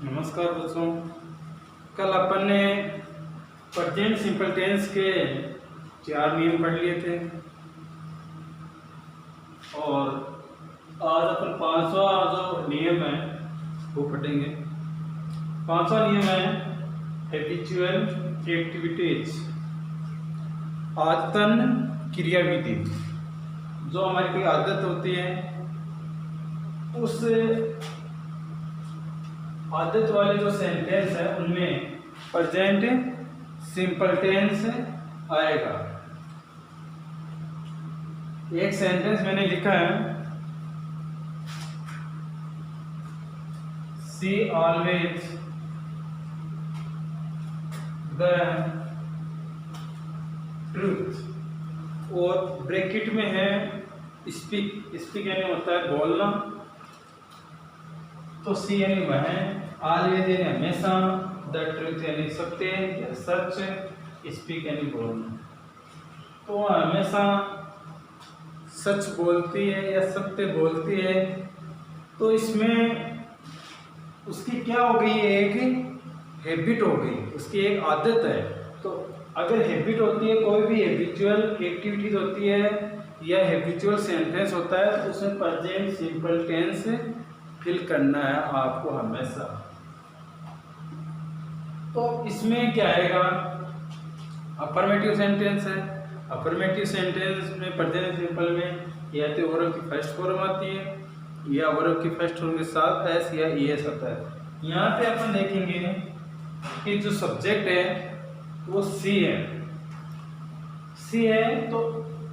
नमस्कार बच्चों। कल अपन ने प्रेजेंट सिंपल टेंस के 4 नियम पढ़ लिए थे और आज अपन 5वां जो नियम है वो पढ़ेंगे। 5वां नियम है हैबिचुअल एक्टिविटीज, आदतन क्रियाविधि। जो हमारी कोई आदत होती है उस आदत वाले जो सेंटेंस है उनमें प्रेजेंट सिंपल टेंस आएगा। एक सेंटेंस मैंने लिखा है, सी ऑलवेज द ट्रूथ, और ब्रैकेट में है स्पीक। स्पीक यानी होता है बोलना, तो सी यानी वह, ऑलवेज यानी हमेशा, द ट्रूथ यानी सत्य या सच, स्पीक यानी बोलना। तो वह हमेशा सच बोलती है या सत्य बोलती है, तो इसमें उसकी क्या हो गई, एक हैबिट हो गई, उसकी एक आदत है। तो अगर हैबिट होती है, कोई भी हैबिचुअल एक्टिविटीज होती है या हैबिचुअल सेंटेंस होता है, तो उसमें प्रेजेंट सिंपल टेंस फिल करना है आपको हमेशा। तो इसमें क्या आएगा, अफर्मेटिव सेंटेंस है। अफर्मेटिव सेंटेंस में प्रेजेंट सिंपल में या तो वर्ब की फर्स्ट फॉर्म आती है या वर्ब की फर्स्ट फॉर्म के साथ एस या ईएस आता है। यहाँ पे अपन देखेंगे कि जो सब्जेक्ट है वो सी है। सी है तो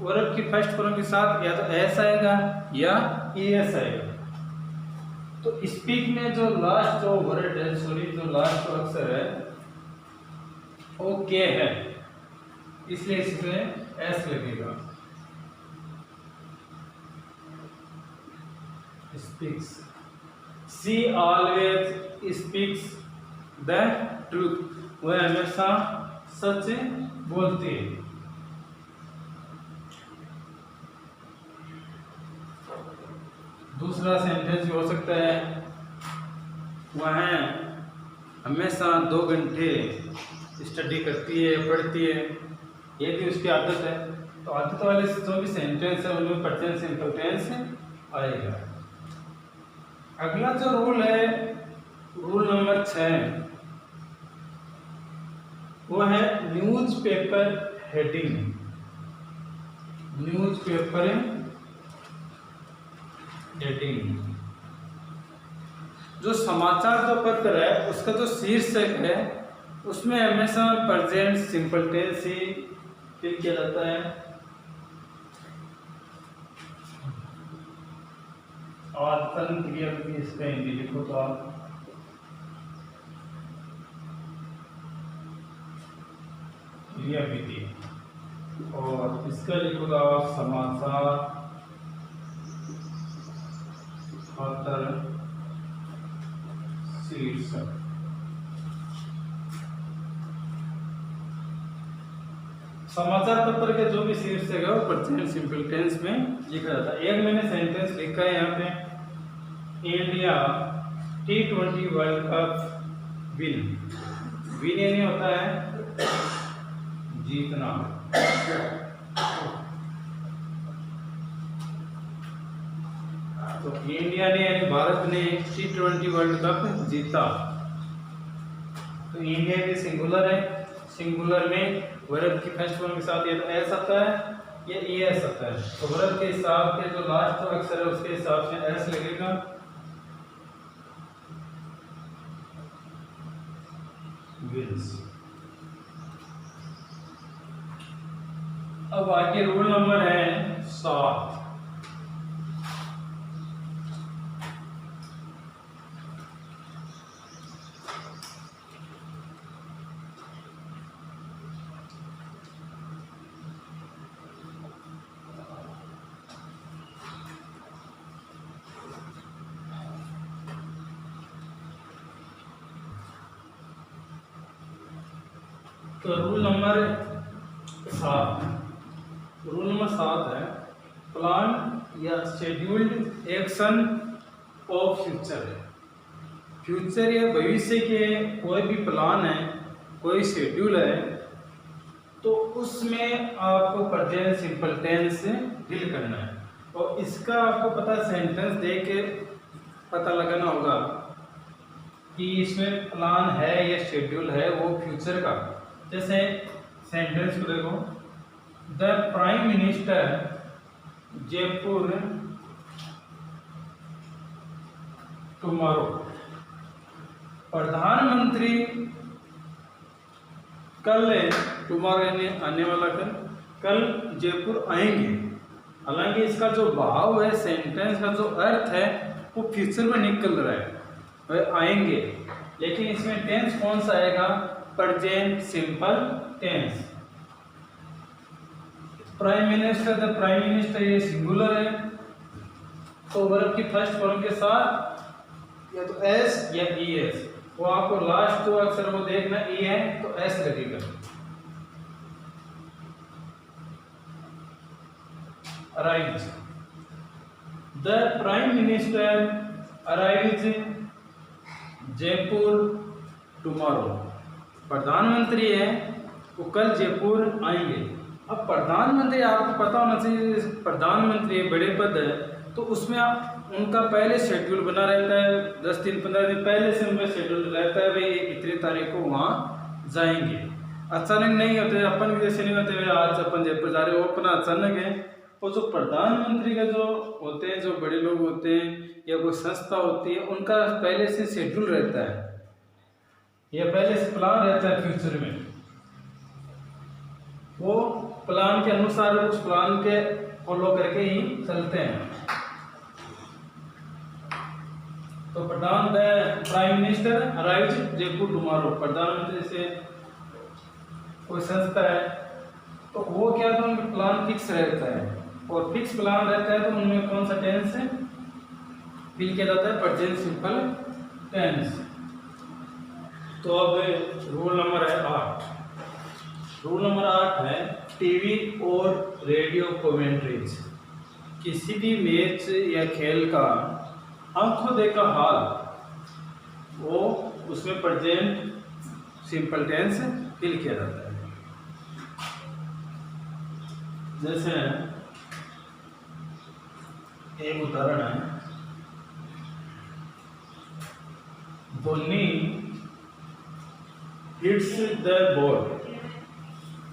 वर्ब की फर्स्ट फॉर्म के साथ या तो एस आएगा या ईएस आएगा। तो स्पीक में जो लास्ट जो वर्ड है, जो लास्ट जो अक्षर है वो के है, इसलिए इसमें एस लगेगा। Speaks, she always speaks the truth, वह हमेशा सच बोलती है। दूसरा सेंटेंस हो सकता है, वह हमेशा 2 घंटे स्टडी करती है, पढ़ती है, ये भी उसकी आदत है। तो आदत वाले जो भी सेंटेंस है उनमें प्रेजेंट सिंपल टेंस आएगा। अगला जो रूल है, रूल नंबर 6, वो है न्यूज़पेपर हेडिंग। न्यूज़पेपर हेडिंग, जो समाचार जो पत्र है उसका जो शीर्षक है उसमें हमेशा प्रेजेंट सिंपल टेंस ही फिल किया जाता है। आदतन क्रियाविधि, इसका हिंदी लिखो तो आप क्रियाविधि, और इसका लिखो तो आप समाचार पत्र शीर्षक। समाचार पत्र के जो भी शीर्षक है वो प्रेजेंट सिंपल टेंस में लिखा जाता है। एक मैंने सेंटेंस लिखा है यहाँ पे, India T20 world cup win. Win यानी होता है जीतना। तो इंडिया ने यानी भारत ने T20 वर्ल्ड कप जीता। तो इंडिया भी सिंगुलर है, सिंगुलर में वर्ब की फर्स्ट फॉर्म के साथ या तो एस आता है या ईएस आता है। तो वर्ब के हिसाब से जो लास्ट अक्षर है उसके हिसाब से एस लगेगा। विंस। अब आगे रूल नंबर है 7। तो रूल नंबर 7 है, प्लान या शेड्यूल्ड एक्शन ऑफ फ्यूचर है। फ्यूचर या भविष्य के कोई भी प्लान है, कोई शेड्यूल है, तो उसमें आपको प्रेजेंट सिंपल टेंस से डील करना है। और इसका आपको पता सेंटेंस दे के पता लगाना होगा कि इसमें प्लान है या शेड्यूल है वो फ्यूचर का। जैसे सेंटेंस को देखो, the prime minister Jaipur tomorrow, प्रधानमंत्री कल, टुमारो यानी आने वाला कल जयपुर आएंगे। हालांकि इसका जो भाव है, सेंटेंस का जो अर्थ है वो फ्यूचर में निकल रहा है, वह आएंगे, लेकिन इसमें टेंस कौन सा आएगा? Present simple tense. Prime minister, the prime minister ये सिंगुलर है, तो वर्ब की फर्स्ट फॉर्म के साथ या तो एस या ई एस, वो आपको लास्ट तो अक्सर वो देखना ई है तो एस लगेगा। Arrives, the prime minister arrives Jaipur tomorrow, प्रधानमंत्री है वो कल जयपुर आएंगे। अब प्रधानमंत्री आपको पता होना चाहिए, प्रधानमंत्री बड़े पद है तो उसमें आप उनका पहले शेड्यूल बना रहता है, 10 दिन 15 दिन पहले से उनका शेड्यूल रहता है, भाई इतनी तारीख को वहाँ जाएंगे। अचानक नहीं होते, अपन भी जैसे नहीं होते आज अपन जयपुर जा रहे हो, अपना अचानक है। और जो प्रधानमंत्री का जो होते हैं, जो बड़े लोग होते हैं या कोई संस्था होती है, उनका पहले से शेड्यूल रहता है या पहले से प्लान रहता है फ्यूचर में, वो प्लान के अनुसार उस प्लान के फॉलो करके ही चलते हैं। तो prime minister arrives Jaipur tomorrow, प्रधानमंत्री से कोई संस्था है तो वो क्या, तो उनका प्लान फिक्स रहता है, और फिक्स प्लान रहता है तो उनमें कौन सा टेंस फिल किया जाता है? Present simple tense. तो अब रूल नंबर है 8। रूल नंबर 8 है टीवी और रेडियो कमेंट्रीज। किसी भी मैच या खेल का आंखों देखा हाल, वो उसमें प्रेजेंट सिंपल टेंस फिल किया जाता है। जैसे एक उदाहरण है, Dhoni hits the ball,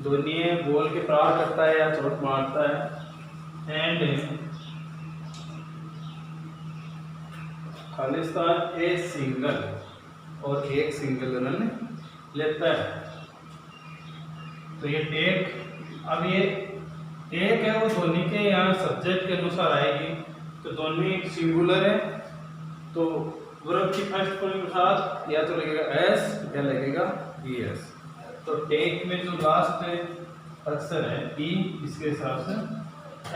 Dhoni ball के प्रहार करता है या चोट मारता है। एंड खालिस्तान ए सिंगल, और एक सिंगल रन लेता है। तो ये टेक, अब ये टेक है वो धोनी के यहाँ सब्जेक्ट के अनुसार आएगी। तो धोनी सिंगुलर है तो वर्ब की फर्स्ट फॉर्म के साथ या तो लगेगा एस या लगेगा ई एस। तो टेक में जो लास्ट अक्षर है ई, इसके हिसाब से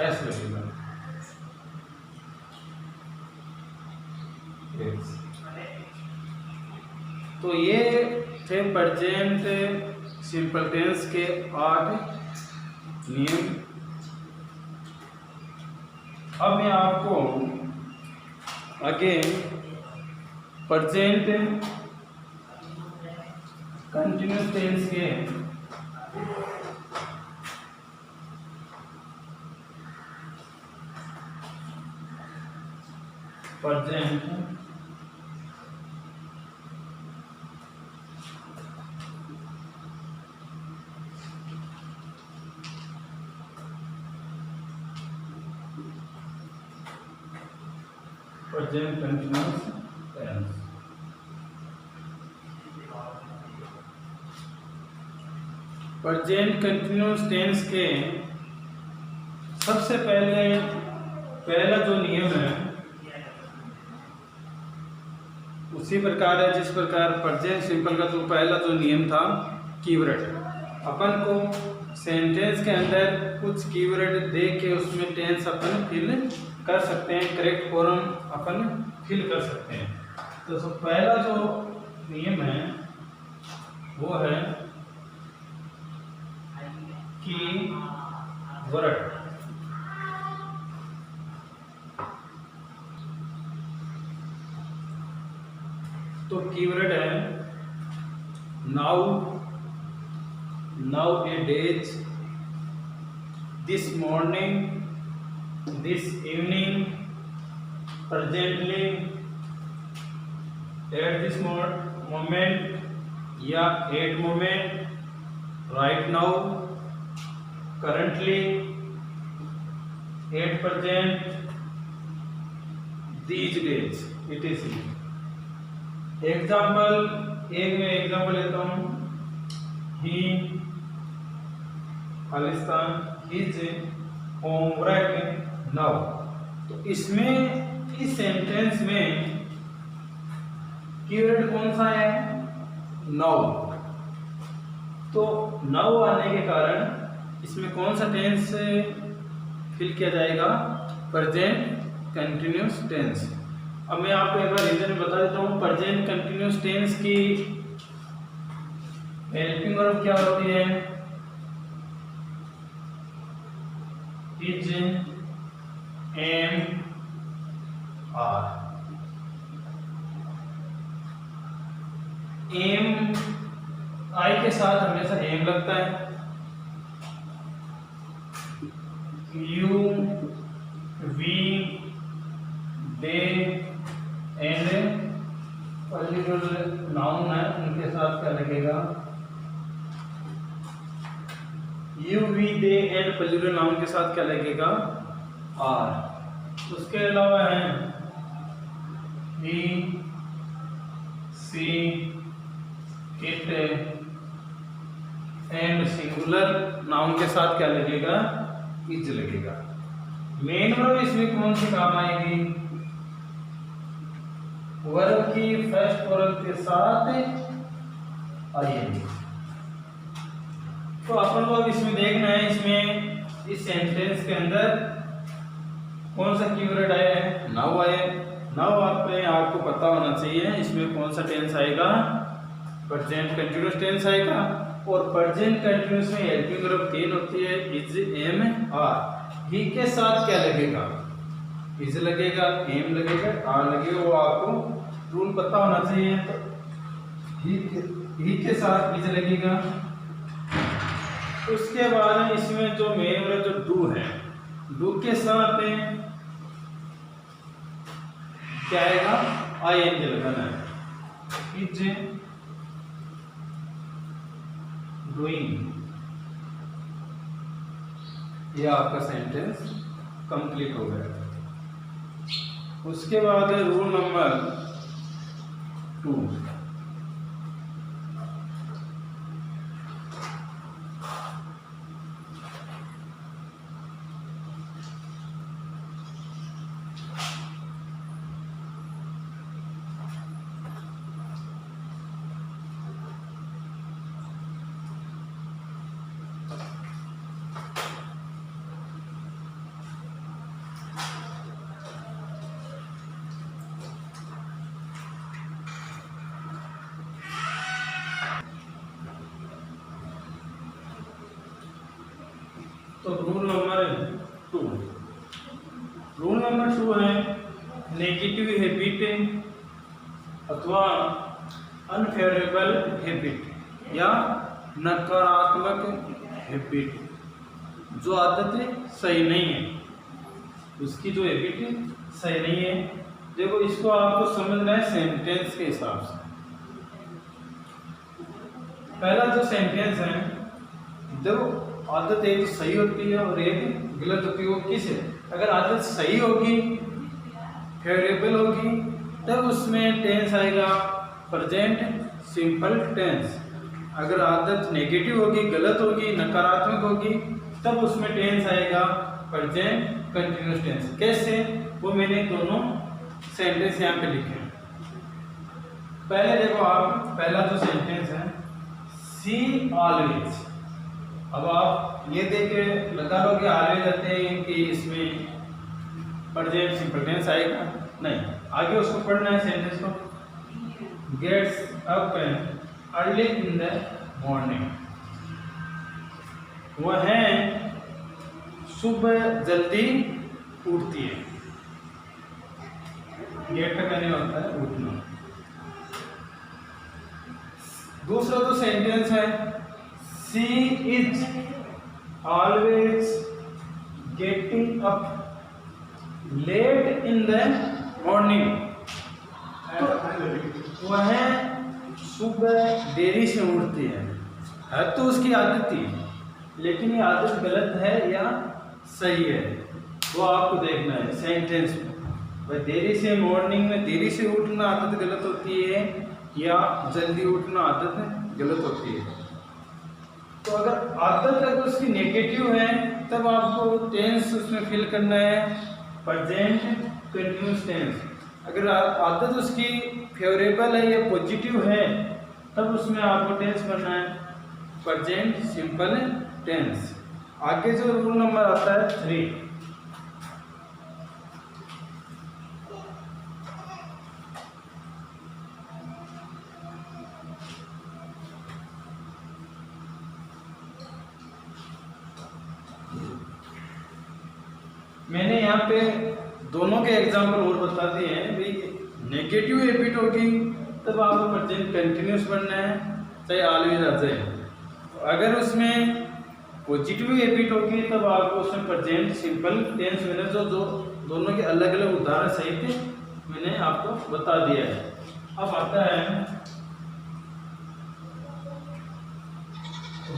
एस लगेगा। तो ये थे प्रेजेंट सिंपल टेंस के 8 नियम। अब मैं आपको अगेन प्रेजेंट कंटिन्यूअस टेंस के present continuous tense. Present continuous tense के सबसे पहला जो नियम है उसी प्रकार है जिस प्रकार प्रेजेंट सिंपल का जो पहला जो नियम था, कीवर्ड। अपन को सेंटेंस के अंदर कुछ कीवर्ड दे के उसमें टेंस अपन फिल कर सकते हैं, करेक्ट फॉर्म अपन फिल कर सकते हैं। तो पहला जो नियम है वो है कीवर्ड। तो कीवर्ड है now, nowadays, this morning, this evening, presently, at this moment या at moment, right now, currently, at present, these days, etc. Example, एक मैं एग्जाम्पल लेता हूँ, he Khalistan, his homework now. तो इसमें इस सेंटेंस में कीवर्ड कौन सा है? नाउ। तो नाउ आने के कारण इसमें कौन सा टेंस फिल किया जाएगा? Present continuous tense. अब मैं आपको एक बार रीजन बता देता हूँ। प्रेजेंट कंटिन्यूस टेंस की हेल्पिंग वर्ब क्या होती है? Is, am, are. Am, I के साथ हमेशा एम लगता है। You, we, they and plural noun है, उनके साथ क्या लगेगा? You, we, they and plural noun के साथ क्या लगेगा? आर। उसके अलावा है he, she, it and singular noun के साथ क्या लगेगा? इज लगेगा। मेन वर्ब इसमें कौन सी काम आएगी? वर्ब की फर्स्ट फॉर्म के साथ आएगी। तो अपन को अब इसमें देखना है, इसमें इस सेंटेंस के अंदर कौन सा कीवर्ड आया है? नाउ आया। नाउ आपको पता होना चाहिए इसमें कौन सा टेंस आएगा? प्रेजेंट कंटीन्यूअस टेंस आएगा। और प्रेजेंट कंटीन्यूअस में हेल्पिंग वर्ब 3 होती है, इज, एम, आर। ही के साथ क्या लगेगा? इज लगेगा, एम लगेगा, आर लगेगा। वो आपको रूल पता होना चाहिए। तो ही के साथ इज लगेगा। उसके बाद इसमें जो मेन वर्ब जो डू है, डू के साथ क्या आएगा? आई एन जी लगाना है। Is doing. यह आपका सेंटेंस कंप्लीट हो गया। उसके बाद रूल नंबर 2। तो रूल नंबर 2, रूल नंबर 2 है नेगेटिव हैबिट अथवा अनफेवरेबल हैबिट या नकारात्मक हैबिट, जो आदतें सही नहीं है, उसकी जो हैबिट सही नहीं है। देखो, इसको आपको समझना है सेंटेंस के हिसाब से। पहला जो सेंटेंस है, देखो आदत एक सही होती है और एक गलत होती है। वो किस है? अगर आदत सही होगी, फेवरेबल होगी, तब उसमें टेंस आएगा प्रेजेंट सिंपल टेंस। अगर आदत नेगेटिव होगी, गलत होगी, नकारात्मक होगी, तब उसमें टेंस आएगा प्रेजेंट कंटिन्यूअस टेंस। कैसे? वो मैंने दोनों सेंटेंस यहाँ पे लिखे हैं। पहले देखो आप, पहला जो सेंटेंस है, सी ऑलवेज। अब आप ये देख के लगा लो कि ऑलवेज आते हैं कि इसमें प्रेजेंट सिंपल टेंस आएगा, नहीं। आगे उसको पढ़ना है सेंटेंस को। Gets up early in the morning. वह सुबह जल्दी उठती है। गेट का कहने होता है उठना। दूसरा तो सेंटेंस है she is always getting up late in the morning. तो वह सुबह देरी से उठती है तो उसकी आदत थी, लेकिन ये आदत गलत है या सही है वो आपको देखना है सेंटेंस में। भाई देरी से मॉर्निंग में देरी से उठना आदत गलत होती है या जल्दी उठना आदत गलत होती है। तो अगर आदत अगर उसकी नेगेटिव है तब आपको टेंस उसमें फिल करना है प्रेजेंट कंटिन्यूअस टेंस। अगर आदत उसकी फेवरेबल है या पॉजिटिव है तब उसमें आपको टेंस करना है प्रेजेंट सिंपल टेंस। आगे जो रूल नंबर आता है 3, मैंने यहाँ पे दोनों के एग्जाम्पल और बता दिए हैं। भाई नेगेटिव एपिट होगी तब आपको प्रेजेंट कंटिन्यूस बनना है चाहे ऑलवेज आ जाए। अगर उसमें पॉजिटिव एपिट होगी तब आपको उसमें प्रेजेंट सिंपल टेंस मैंने जो दोनों के अलग अलग उदाहरण सहित मैंने आपको बता दिया है। अब आता है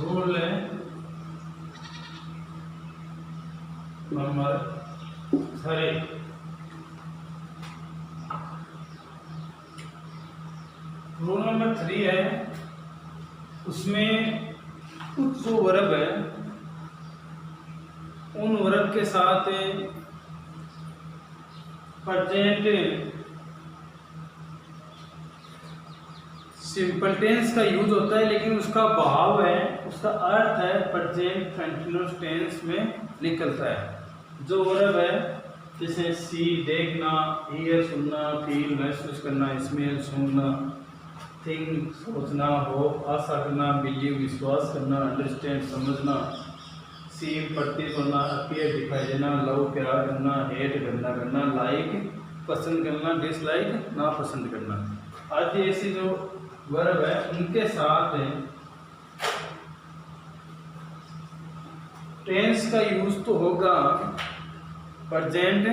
रूल नंबर 3। रूल नंबर 3 है, उसमें कुछ जो वर्ब है उन वर्ब के साथ प्रेजेंट सिंपल टेंस का यूज होता है, लेकिन उसका भाव है उसका अर्थ है प्रेजेंट कंटिन्यूअस टेंस में निकलता है। जो वर्ब है जैसे सी देखना, ईयर सुनना, फील महसूस करना, स्मेल सूंघना, थिंक सोचना, होप आशा करना, बिलीव विश्वास करना, अंडरस्टैंड समझना, सी प्रतीत होना, अपीयर दिखाई देना, लव प्यार करना, हेट गंदा करना, लाइक पसंद करना, डिसलाइक ना पसंद करना आदि ऐसी जो वर्ब है उनके साथ टेंस का यूज तो होगा प्रेजेंट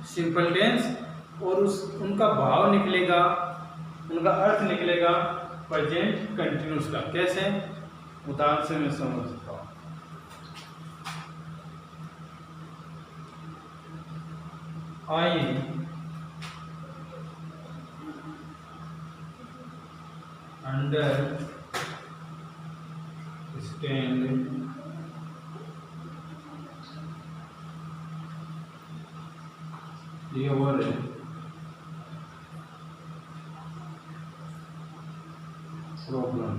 सिंपल टेंस और उनका भाव निकलेगा, उनका अर्थ निकलेगा प्रेजेंट कंटिन्यूअस का। कैसे? उदाहरण से मैं समझ सकता हूँ। I understand your problem.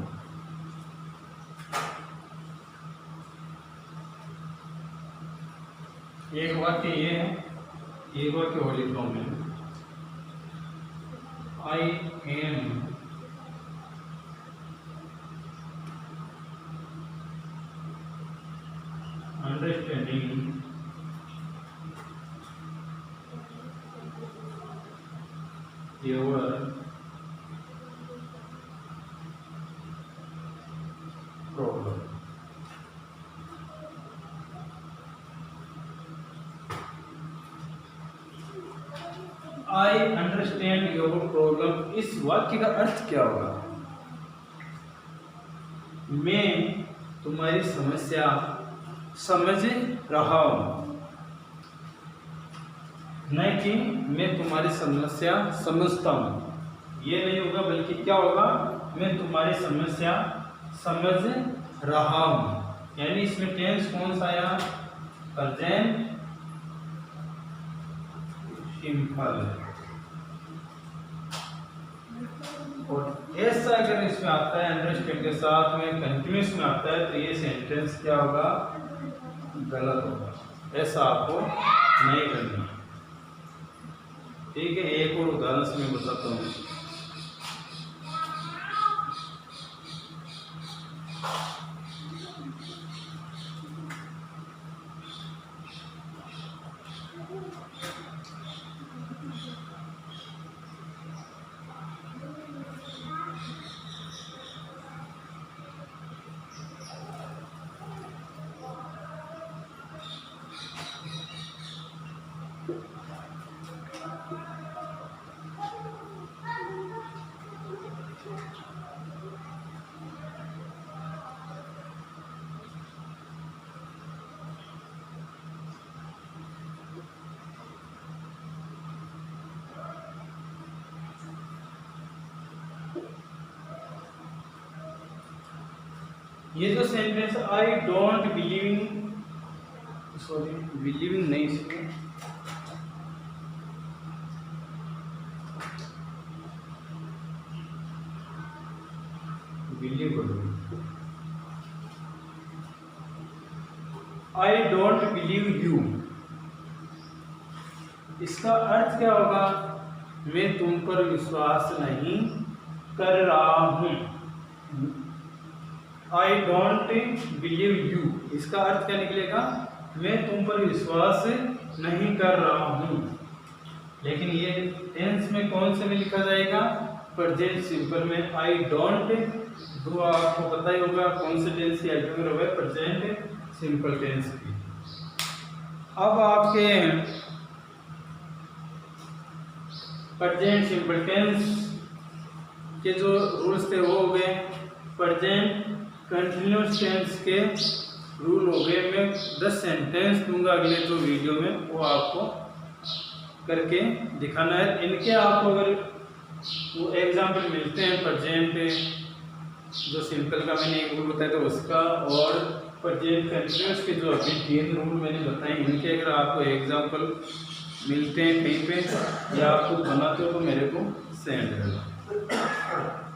एक वाक्य ये है, एक वाक्य और लिखता हूं मैं। I am understanding your problem. I understand your problem, इस वाक्य का अर्थ क्या होगा? मैं तुम्हारी समस्या समझ रहा हूं, नहीं कि मैं तुम्हारी समस्या समझता हूं। ये नहीं होगा, बल्कि क्या होगा? मैं तुम्हारी समस्या समझ रहा हूं। यानी इसमें टेंस कौन सा आया? Present simple. और ऐसा अगर इसमें आता है अंडरस्टैंड के साथ में कंटिन्यूस में आता है तो ये सेंटेंस क्या होगा? गलत होगा। ऐसा आपको नहीं करना। ठीक है, एक और उदाहरण से मैं बताता हूँ। ये जो sentence I don't believing, sorry believing नहीं, इसमें believe, I don't believe you, इसका अर्थ क्या होगा? मैं तुम पर विश्वास नहीं कर रहा हूं। आई डोंट बिलीव यू, इसका अर्थ क्या निकलेगा? मैं तुम पर विश्वास नहीं कर रहा हूं। लेकिन ये टेंस में कौन से में लिखा जाएगा? प्रेजेंट सिंपल में। आई डोंट डू आपको पता ही होगा कौन से टेंस की एग्जाम है, प्रेजेंट सिंपल टेंस की। अब आपके प्रेजेंट सिंपल टेंस के जो रूल्स थे वो हो गए। प्रेजेंट कंटिन्यूअस टेंस के रूल हो गए। मैं 10 सेंटेंस दूंगा अगले जो वीडियो में, वो आपको करके दिखाना है। इनके आपको अगर वो एग्जाम्पल मिलते हैं प्रेजेंट जो सिंपल का मैंने एक रूल बताया था उसका, और प्रेजेंट कंटिन्यूअस के जो अभी 3 रूल मैंने बताए, इनके अगर आपको एग्जाम्पल मिलते हैं कहीं पे या आप खुद बनाते हो तो मेरे को सेंड करो।